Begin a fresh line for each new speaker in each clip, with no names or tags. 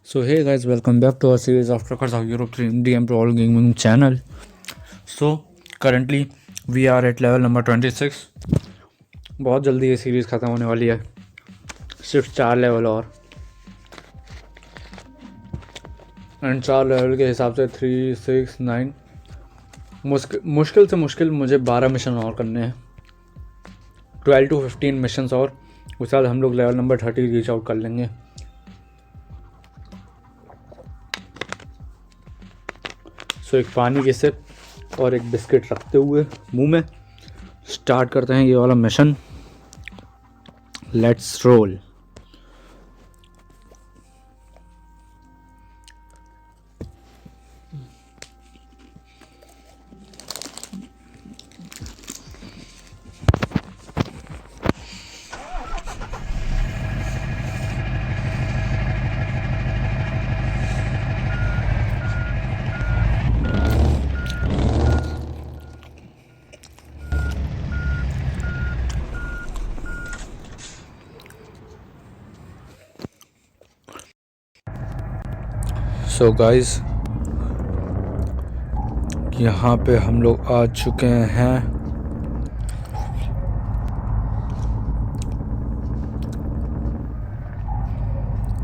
So hey guys, welcome back to our series of Truckers of Europe 3 MDM Pro All Gaming channel. So currently we are at level number 26. बहुत जल्दी ये series ख़त्म होने वाली है, सिर्फ 4 level और एंड 4 लेवल के हिसाब से 3, 6, 9 मुश्किल से मुश्किल मुझे 12 मिशन और करने हैं, 12 to 15 मिशंस और उसके बाद हम लोग लेवल नंबर 30 रीच आउट कर लेंगे. सो एक पानी की सिप और एक बिस्किट रखते हुए मुंह में स्टार्ट करते हैं ये वाला mission. Let's roll. So guys, यहाँ पे हम लोग आ चुके हैं.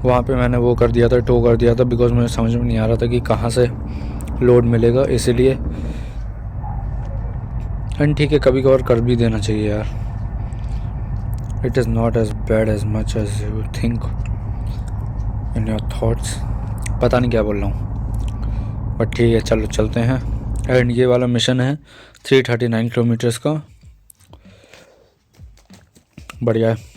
वहाँ पे मैंने वो कर दिया था, टो कर दिया था, बिकॉज मुझे समझ में नहीं आ रहा था कि कहाँ से लोड मिलेगा, इसीलिए. एंड ठीक है, कभी कभार कर भी देना चाहिए यार. It is not as bad as much as you think in your thoughts. पता नहीं क्या बोल रहा हूँ, बट ठीक है, चलो चलते हैं. एंड ये वाला मिशन है 339 किलोमीटर्स का. बढ़िया है.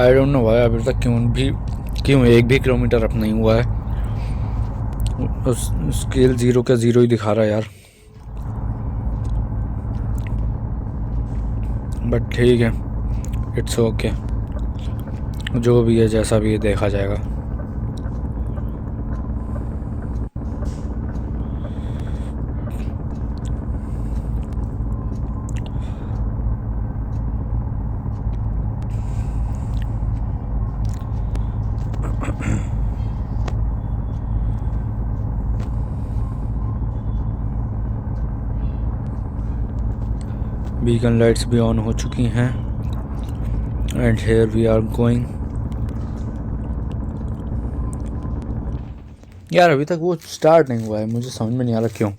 आई डोंट नो भाई, अभी तक क्यों 1 भी किलोमीटर अप नहीं हुआ है. उस स्केल 0 का 0 ही दिखा रहा है यार. बट ठीक है, इट्स ओके. जो भी है, जैसा भी है, देखा जाएगा. बीकन लाइट्स भी ऑन हो चुकी हैं. And here we are going. यार अभी तक वो स्टार्ट नहीं हुआ है, मुझे समझ में नहीं आ रहा क्यों.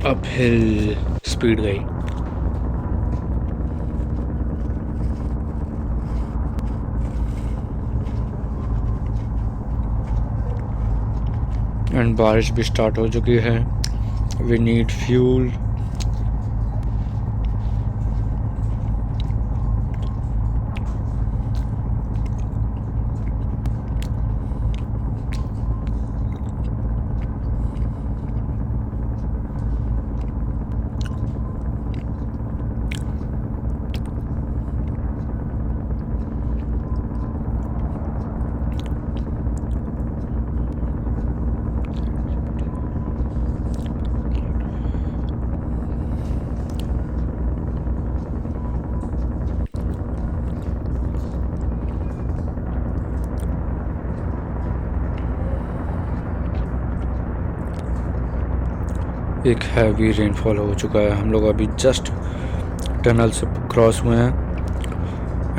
अपहिल स्पीड गई. एंड बारिश भी स्टार्ट हो चुकी है. We need fuel. एक हैवी रेनफॉल हो चुका है। हम लोग अभी जस्ट टनल से क्रॉस हुए हैं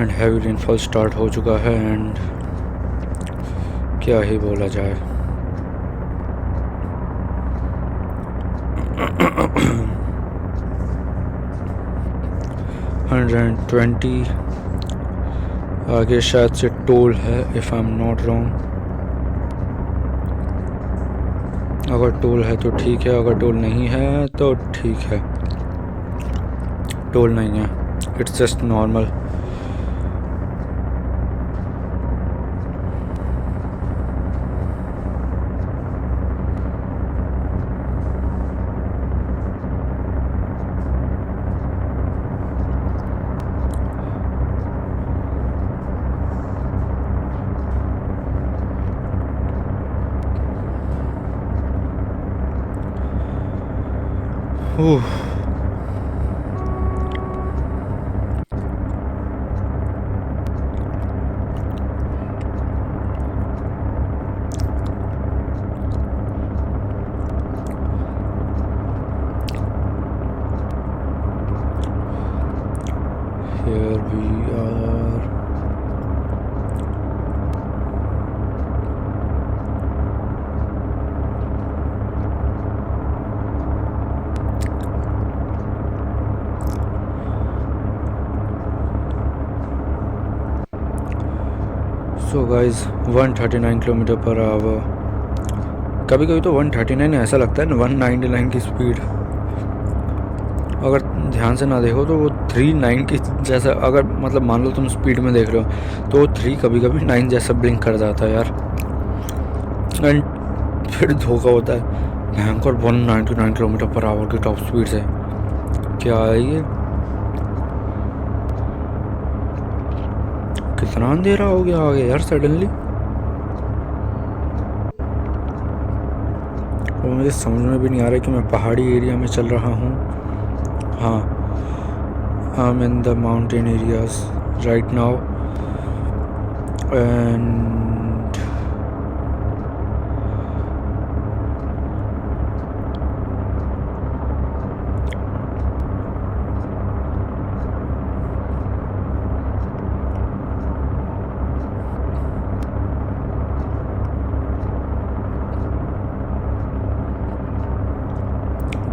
एंड हैवी रेनफॉल स्टार्ट हो चुका है एंड क्या ही बोला जाए। $120 आगे शायद से टोल है if I am not wrong. अगर टोल है तो ठीक है, अगर टोल नहीं है तो ठीक है। टोल नहीं है, it's just normal. Here we are. So guys, 139 kilometre per our. कभी कभी तो 139 ऐसा लगता है ना 199 की स्पीड। अगर ध्यान से ना देखो तो वो 39 की जैसा, अगर मतलब मान लो तुम स्पीड में देख रहे हो तो 3 कभी कभी 9 जैसा ब्लिंक कर जाता है यार। एंड फिर धोखा होता है भयंकर 199 किलोमीटर पर आवर की टॉप स्पीड से। क्या है ये, कितना अंधेरा हो गया आगे यार सडनली। और मुझे समझ में भी नहीं आ रहा कि मैं पहाड़ी एरिया में चल रहा हूँ। हाँ, I am in the mountain areas right now and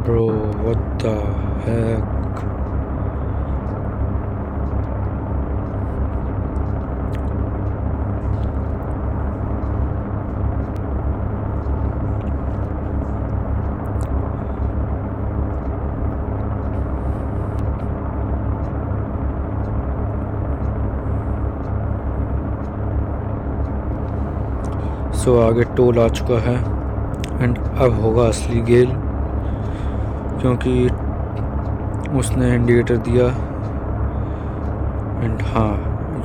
bro, what the heck? सो आगे टोल आ चुका है एंड अब होगा असली गेल, क्योंकि उसने इंडिकेटर दिया एंड हाँ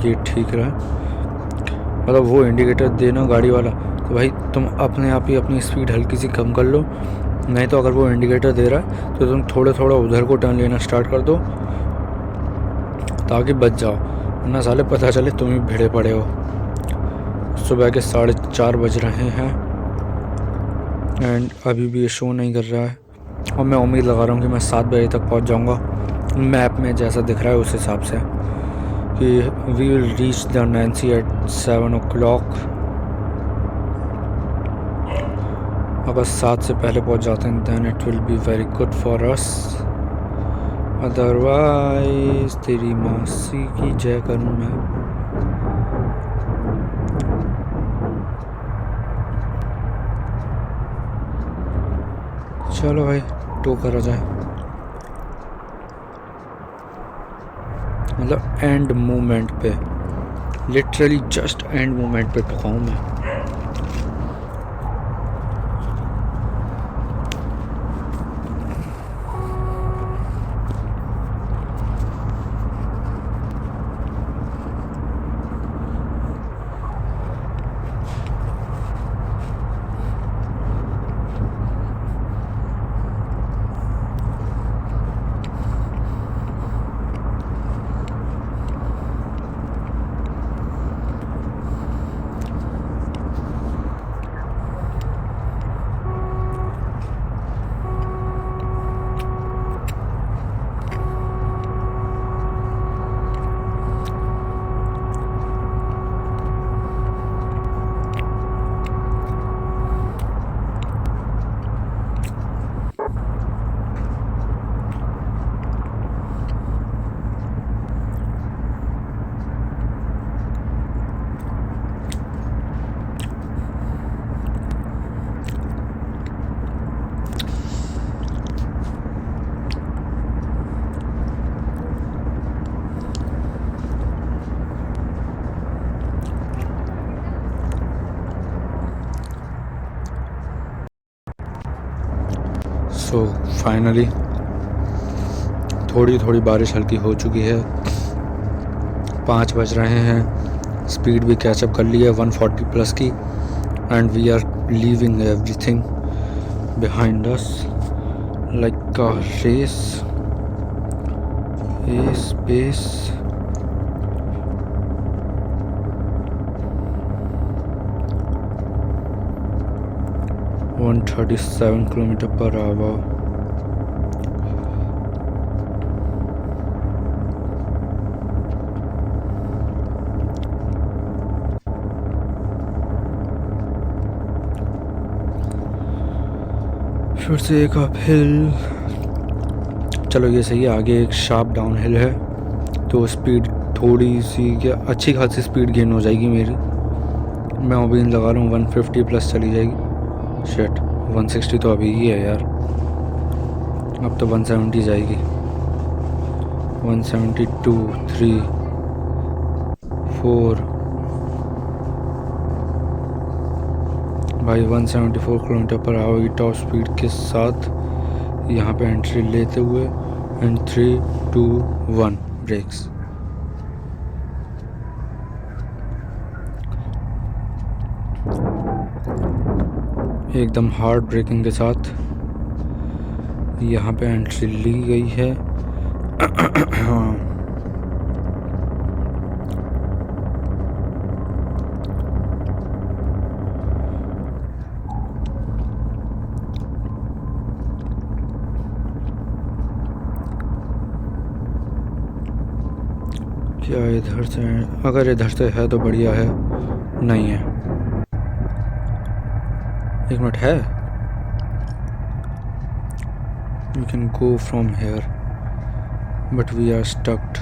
ये ठीक रहा। मतलब वो इंडिकेटर देना गाड़ी वाला तो भाई तुम अपने आप ही अपनी स्पीड हल्की सी कम कर लो, नहीं तो अगर वो इंडिकेटर दे रहा है तो तुम थोड़ा थोड़ा उधर को टर्न लेना स्टार्ट कर दो ताकि बच जाओ, वरना साले पता चले तुम ही भिड़े पड़े हो। सुबह के 4:30 बज रहे हैं एंड अभी भी ये शो नहीं कर रहा है और मैं उम्मीद लगा रहा हूँ कि मैं 7 बजे तक पहुँच जाऊँगा। मैप में जैसा दिख रहा है उस हिसाब से कि we will reach the Nancy at 7 o'clock। अगर 7 से पहले पहुँच जाते हैं then it will be very good for us, otherwise तेरी मासी की जय करूँ मैं। चलो भाई टो करा जाए, मतलब एंड मूवमेंट पे, लिटरली जस्ट एंड मूवमेंट पे ठुकाऊँ मैं। सो फाइनली थोड़ी थोड़ी बारिश हल्की हो चुकी है, 5 बज रहे हैं, स्पीड भी कैचअप कर ली है 140 प्लस की, and we are leaving everything behind us like a race 137 kilometre per hour. फिर से एक अप हिल, चलो ये सही है। आगे एक शार्प डाउन हिल है, तो स्पीड थोड़ी सी क्या अच्छी खासी स्पीड गेन हो जाएगी मेरी। मैं अभी लगा रहा हूँ 150 प्लस चली जाएगी। शिट 160 तो अभी ही है यार, अब तो 170 जाएगी। 172 3 4 भाई 174 kilometre per hour top speed के साथ यहाँ पे एंट्री लेते हुए, एंड 3 2 1 ब्रेक्स। एकदम हार्ड ब्रेकिंग के साथ यहाँ पे एंट्री ली गई है। क्या इधर से, अगर इधर से है तो बढ़िया है, नहीं है। एक मिनट है, we can go from here but we are stuck.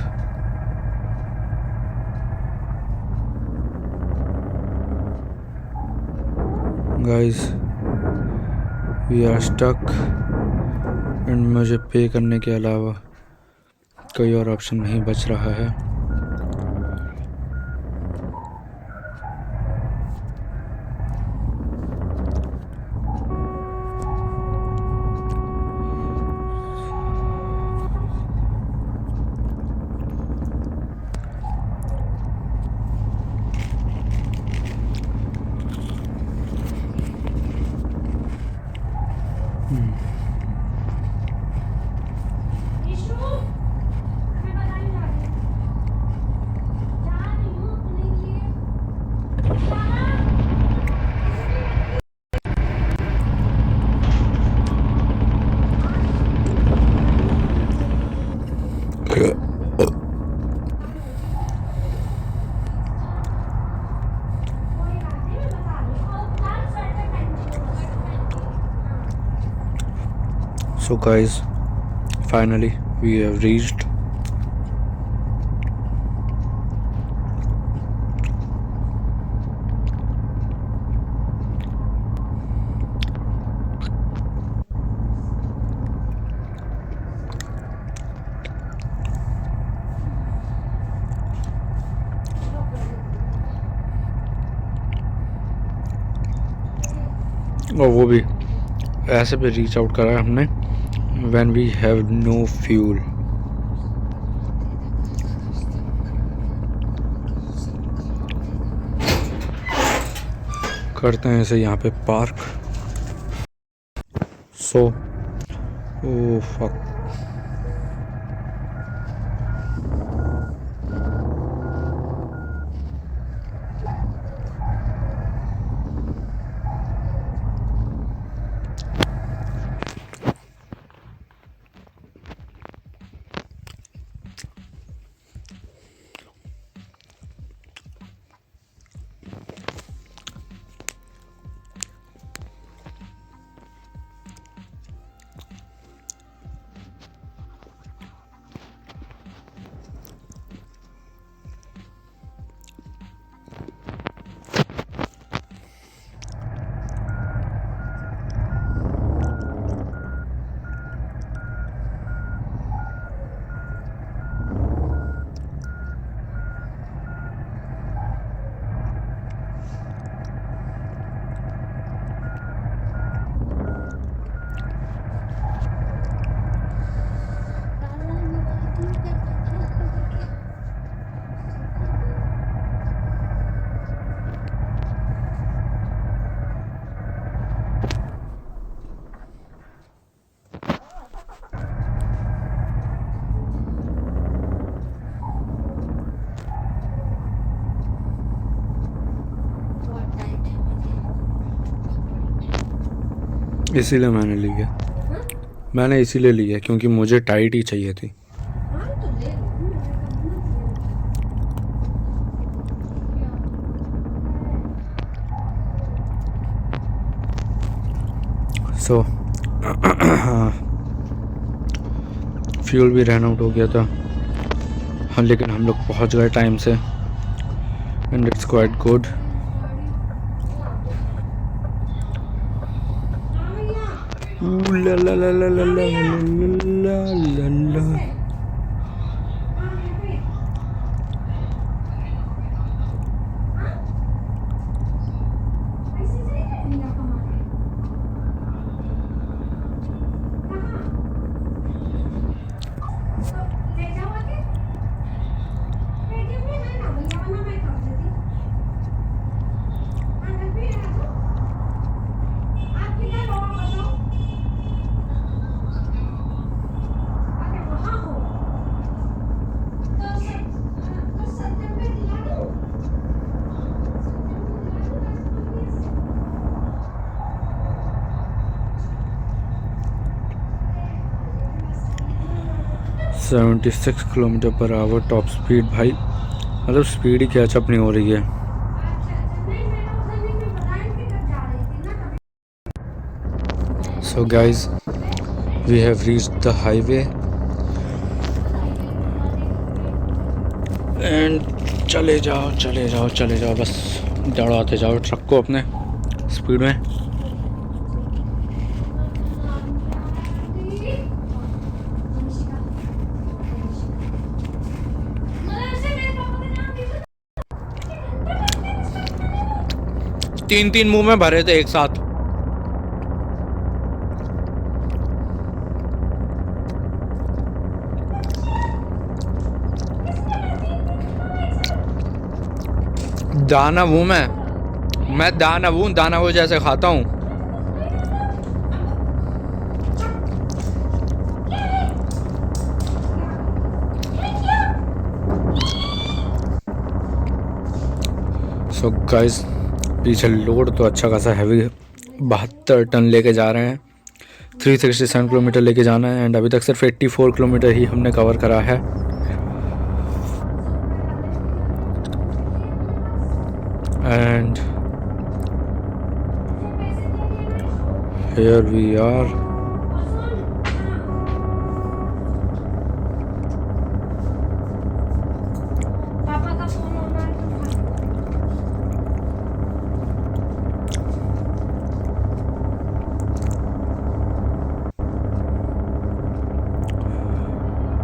Guys, we are stuck and मुझे पे करने के अलावा कोई और ऑप्शन नहीं बच रहा है। So guys, finally we have reached और वो भी ऐसे पे रीच आउट करा है हमने when we have no fuel। करते हैं इसे यहाँ पे पार्क। सो ओ फक, इसीलिए मैंने ली है। मैंने इसीलिए ली है क्योंकि मुझे टाइट ही चाहिए थी। सो फ्यूल भी रन आउट हो गया था। हाँ, लेकिन हम लोग पहुंच गए टाइम से एंड इट्स क्वाइट गुड। ला ला ला ला ला ला ला ला ला। Seventy 76 kilometre per hour top speed. भाई मतलब स्पीड ही कैचअप नहीं हो रही है। So guys we have reached the highway and चले जाओ चले जाओ चले जाओ, बस दौड़ाते जाओ ट्रक को अपने स्पीड में। तीन तीन मुंह में भरे थे एक साथ। दानव हूँ मैं दानव हूँ, दानव जैसे खाता हूँ। सो गाइस पीछे लोड तो अच्छा खासा हैवी 72 टन लेके जा रहे हैं। 367 किलोमीटर लेके जाना है एंड अभी तक सिर्फ 84 किलोमीटर ही हमने कवर करा है। And here we are.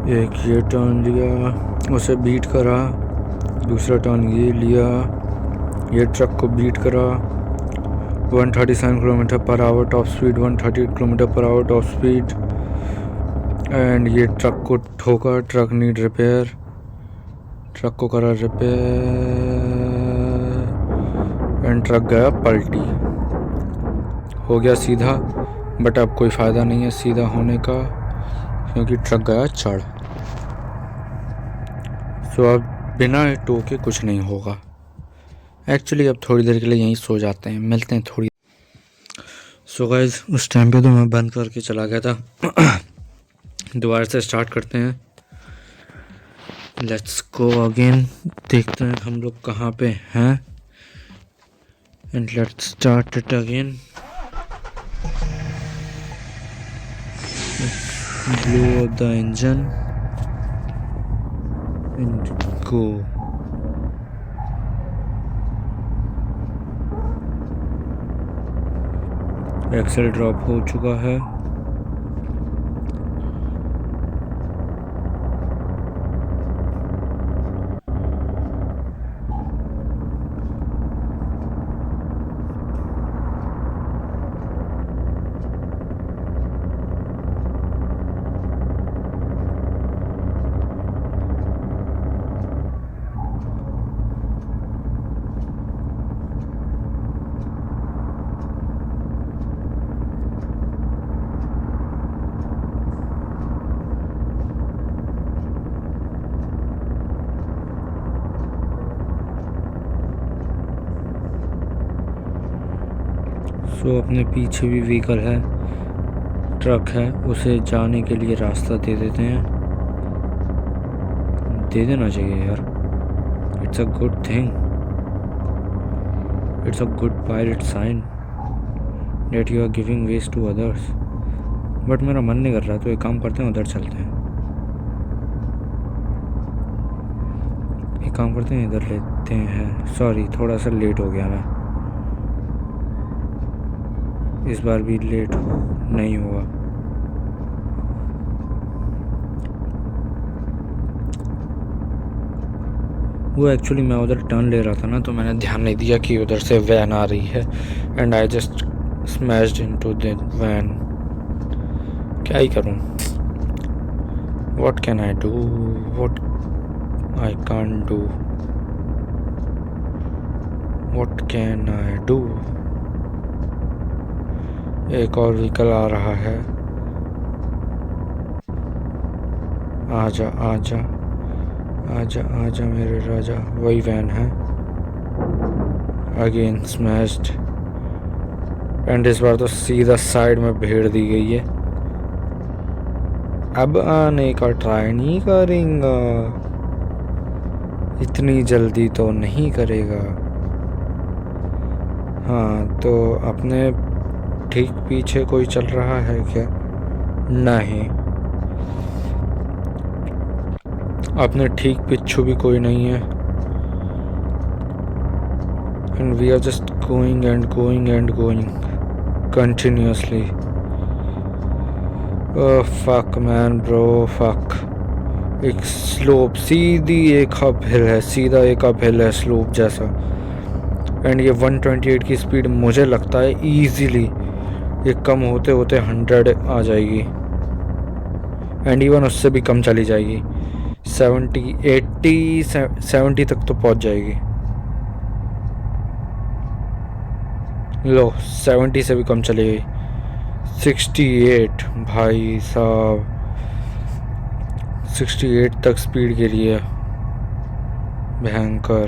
एक ये टर्न लिया, उसे बीट करा, दूसरा टर्न ये लिया, ये ट्रक को बीट करा। 137 kilometre per hour top speed, 130 kilometre per hour top speed. And ये ट्रक को ठोका, ट्रक नीड रिपेयर, ट्रक को करा रिपेयर एंड ट्रक गया पलटी। हो गया सीधा, बट अब कोई फ़ायदा नहीं है सीधा होने का क्योंकि ट्रक गया चढ़। सो अब बिना टोके कुछ नहीं होगा। एक्चुअली अब थोड़ी देर के लिए यहीं सो जाते हैं, मिलते हैं थोड़ी। सो गाइस उस टाइम पे तो मैं बंद करके चला गया था। दोबारा से स्टार्ट करते हैं। लेट्स गो अगेन, देखते हैं हम लोग कहाँ पे हैं and let's start it again. Blow the engine and go. Axle drop हो चुका है। सो अपने पीछे भी व्हीकल है, ट्रक है, उसे जाने के लिए रास्ता दे देते हैं। दे देना चाहिए यार, it's a good thing, it's a good pilot sign that you are giving ways to others. But मेरा मन नहीं कर रहा, तो एक काम करते हैं, उधर चलते हैं। एक काम करते हैं, इधर लेते हैं। सॉरी, थोड़ा सा लेट हो गया मैं, इस बार भी लेट नहीं हुआ। वो एक्चुअली मैं उधर टर्न ले रहा था ना, तो मैंने ध्यान नहीं दिया कि उधर से वैन आ रही है, and I just smashed into the van. क्या ही करूं, what can I do, what I can't do, what can I do. एक और व्हीकल आ रहा है, आजा आजा आजा आजा मेरे राजा। वही वैन है, अगेन स्मैश्ड, एंड इस बार तो सीधा साइड में भेड़ दी गई है। अब आने का ट्राई नहीं करेगा, इतनी जल्दी तो नहीं करेगा। हाँ, तो अपने ठीक पीछे कोई चल रहा है क्या? नहीं, अपने ठीक पीछे भी कोई नहीं है, and we are just going and going and going continuously. Oh fuck man bro, fuck. एक स्लोप, सीधी एक अप हिल है, सीधा एक अप हिल है स्लोप जैसा, एंड ये 128 की स्पीड मुझे लगता है इजीली ये कम होते होते 100 आ जाएगी, एंड इवन उससे भी कम चली जाएगी। 70 80 70 तक तो पहुंच जाएगी। लो, 70 से भी कम चली गई। 68 भाई साहब, 68 तक स्पीड गिरी है, भयंकर।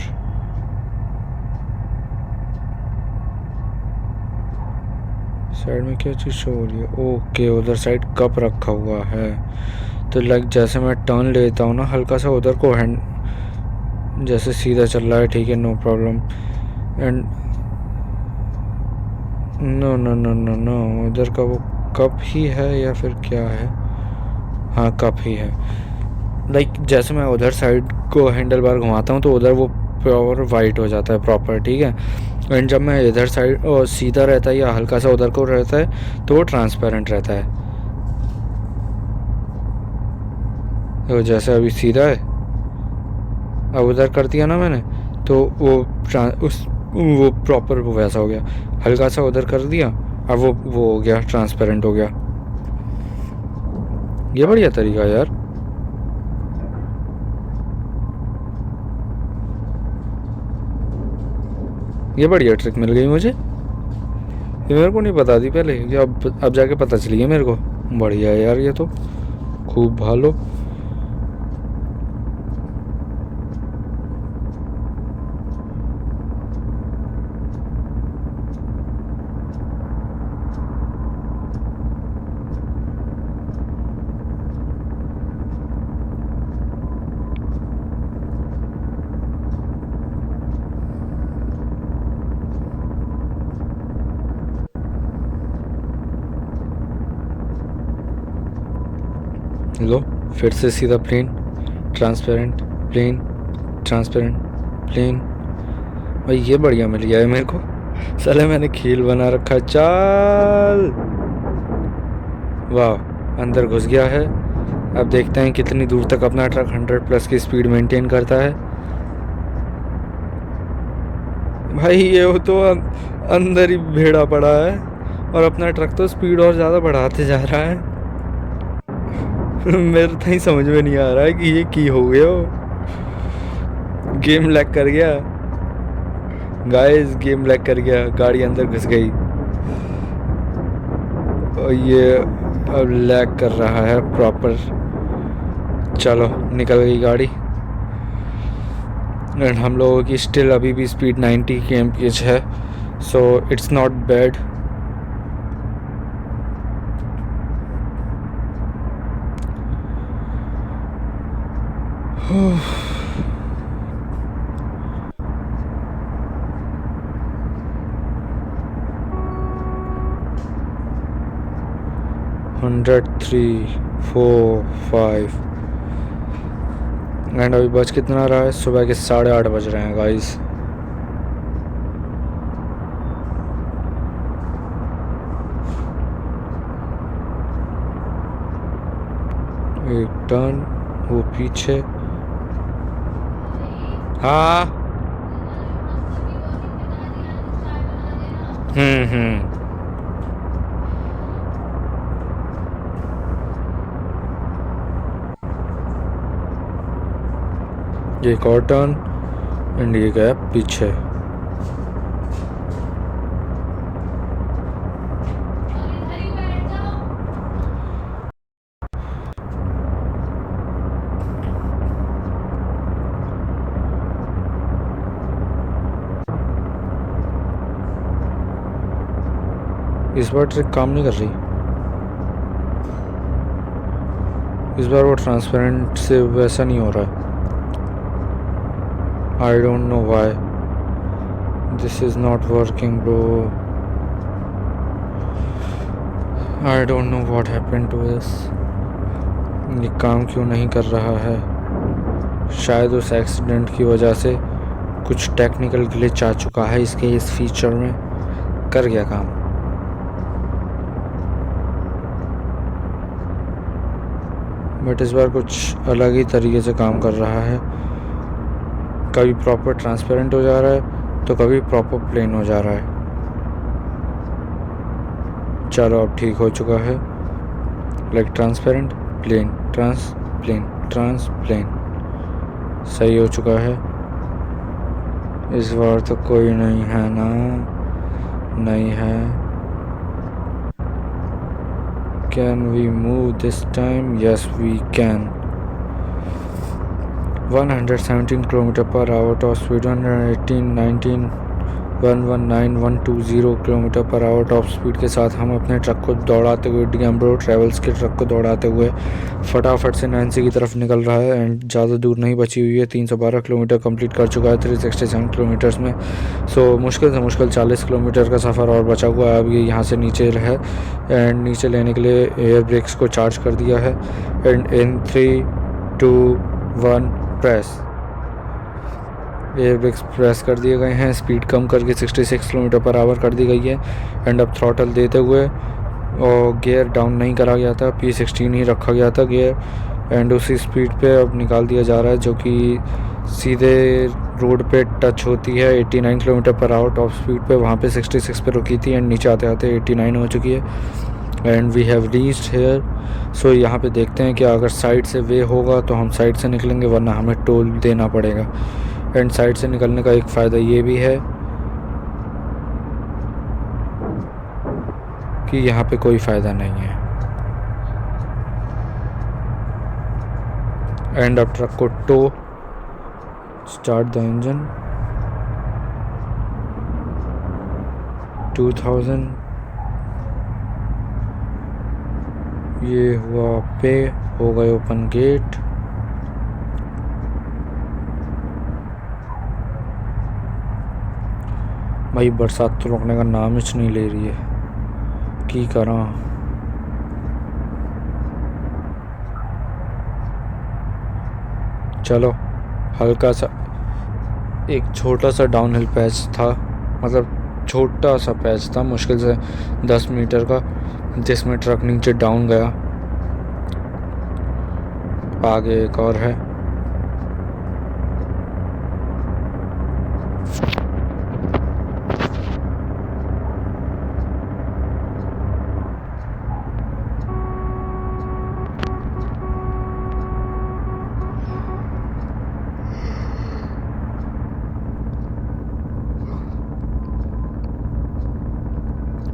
साइड में क्या चीज़ शो हो रही है? ओके, उधर साइड कप रखा हुआ है, तो लाइक जैसे मैं टर्न लेता हूँ ना हल्का सा उधर को हैंड, जैसे सीधा चल रहा है, ठीक है, no problem. And no no no no no, उधर का वो कप ही है या फिर क्या है? हाँ, कप ही है। लाइक जैसे मैं उधर साइड को हैंडल बार घुमाता हूँ तो उधर वो प्योर वाइट हो जाता है प्रॉपर, ठीक है, एंड जब मैं इधर साइड और सीधा रहता है या हल्का सा उधर को रहता है तो वो ट्रांसपेरेंट रहता है। तो जैसे अभी सीधा है, अब उधर कर दिया ना मैंने, तो वो प्रॉपर वो वैसा हो गया। हल्का सा उधर कर दिया, अब वो हो गया, ट्रांसपेरेंट हो गया। ये बढ़िया तरीका है यार। ये बढ़िया ट्रिक मिल गई मुझे, ये मेरे को नहीं पता थी पहले, ये अब जाके पता चली है मेरे को। बढ़िया है यार, ये तो खूब भालो। लो, फिर से सीधा plain, transparent, plain, transparent, plain. भाई ये बढ़िया मिल गया है मेरे को, साले मैंने खेल बना रखा। चल, वाह, अंदर घुस गया है। अब देखते हैं कितनी दूर तक अपना ट्रक 100+ की स्पीड मेंटेन करता है। भाई ये वो तो अंदर ही भेड़ा पड़ा है, और अपना ट्रक तो स्पीड और ज़्यादा बढ़ाते जा रहा है। मेरे तो ही समझ में नहीं आ रहा है कि ये की हो गया, गेम लैग कर गया गाइस, गेम लैग कर गया, गाड़ी अंदर घुस गई और ये अब लैग कर रहा है प्रॉपर। चलो, निकल गई गाड़ी, एंड हम लोगों की स्टिल अभी भी स्पीड 90 kmph है, so it's not bad. Hundred 3 4 5 and अभी बज कितना रहा है? सुबह के 8:30 बज रहे हैं गाइस। एक टर्न, वो पीछे। हाँ। ये एक और टर्न एंड ये गया पीछे। इस बार ट्रिक काम नहीं कर रही। इस बार वो ट्रांसपेरेंट से वैसा नहीं हो रहा है। I don't know why this is not working, bro. I don't know what happened to this. ये काम क्यों नहीं कर रहा है? शायद उस एक्सीडेंट की वजह से कुछ टेक्निकल ग्लिच आ चुका है इसके इस फीचर में। कर गया काम। बट इस बार कुछ अलग ही तरीके से काम कर रहा है। कभी प्रॉपर ट्रांसपेरेंट हो जा रहा है तो कभी प्रॉपर प्लेन हो जा रहा है। चलो अब ठीक हो चुका है। Like transparent, plain, plain, plain, सही हो चुका है। इस बार तो कोई नहीं है ना? नहीं है। Can we move this time? Yes we can. 117 kilometre per hour top speed, 118, 19, 119, 120 kilometre per hour top speed के साथ हम अपने ट्रक को दौड़ाते हुए, डीएमब्रो ट्रेवल्स के ट्रक को दौड़ाते हुए फटाफट से नैन्सी की तरफ निकल रहा है। एंड ज़्यादा दूर नहीं बची हुई है। 312 किलोमीटर कंप्लीट कर चुका है 367 किलोमीटर्स में। सो मुश्किल से मुश्किल 40 किलोमीटर का सफ़र और बचा हुआ है। अब ये यहाँ से नीचे है एंड नीचे लेने के लिए एयर ब्रेक्स को चार्ज कर दिया है। And in 3, 2, 1 press. Air brakes press कर दिए गए हैं। स्पीड कम करके 66 किलोमीटर पर आवर कर दी गई है। एंड अब थ्रॉटल देते हुए और गियर डाउन नहीं करा गया था, P16 ही रखा गया था गियर। एंड उसी स्पीड पे अब निकाल दिया जा रहा है जो कि सीधे रोड पे टच होती है 89 kilometre per hour top speed पे। वहाँ पे 66 पे रुकी थी एंड नीचे आते आते 89 हो चुकी है। And we have reached here. So यहाँ पे देखते हैं कि अगर साइड से वे होगा तो हम साइड से निकलेंगे, वरना हमें टोल देना पड़ेगा। एंड साइड से निकलने का एक फ़ायदा ये भी है कि यहाँ पे कोई फ़ायदा नहीं है। एंड अब ट्रक को टो, स्टार्ट द इंजन। 2000 ये हुआ पे, हो गए ओपन गेट। भाई बरसात तो रुकने का नाम ही नहीं ले रही है, की करा। चलो हल्का सा एक छोटा सा डाउनहिल पैच था, मतलब छोटा सा पैच था, मुश्किल से 10 मीटर का, जिसमें ट्रक नीचे डाउन गया। आगे एक और है।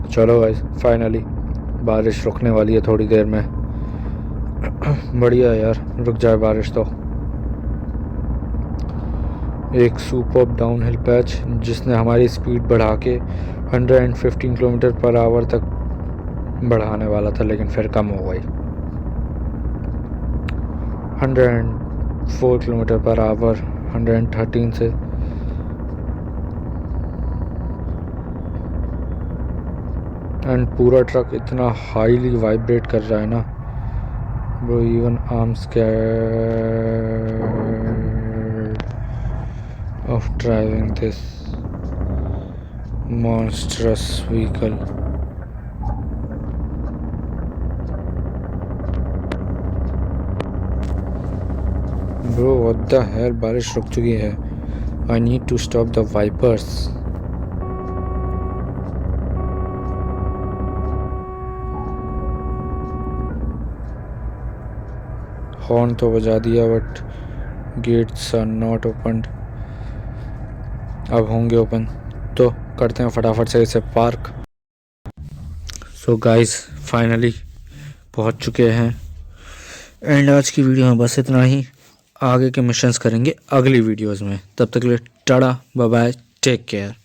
चलो गाइस फाइनली बारिश रुकने वाली है थोड़ी देर में। बढ़िया यार, रुक जाए बारिश तो। एक सुपर्ब डाउनहिल पैच जिसने हमारी स्पीड बढ़ा के 115 किलोमीटर पर आवर तक बढ़ाने वाला था, लेकिन फिर कम हो गई। 4 किलोमीटर पर आवर 113 से। एंड पूरा ट्रक इतना हाईली वाइब्रेट कर रहा है ना bro, even I am scared of driving this monstrous vehicle. Bro, what the hell? बारिश रुक चुकी है। I need to stop the wipers. Horn तो बजा दिया but gates are not opened. अब होंगे ओपन तो करते हैं फटाफट से इसे पार्क। सो गाइस फाइनली पहुंच चुके हैं। एंड आज की वीडियो में बस इतना ही। आगे के मिशंस करेंगे अगली वीडियोस में। तब तक के लिए tata bye bye, take care.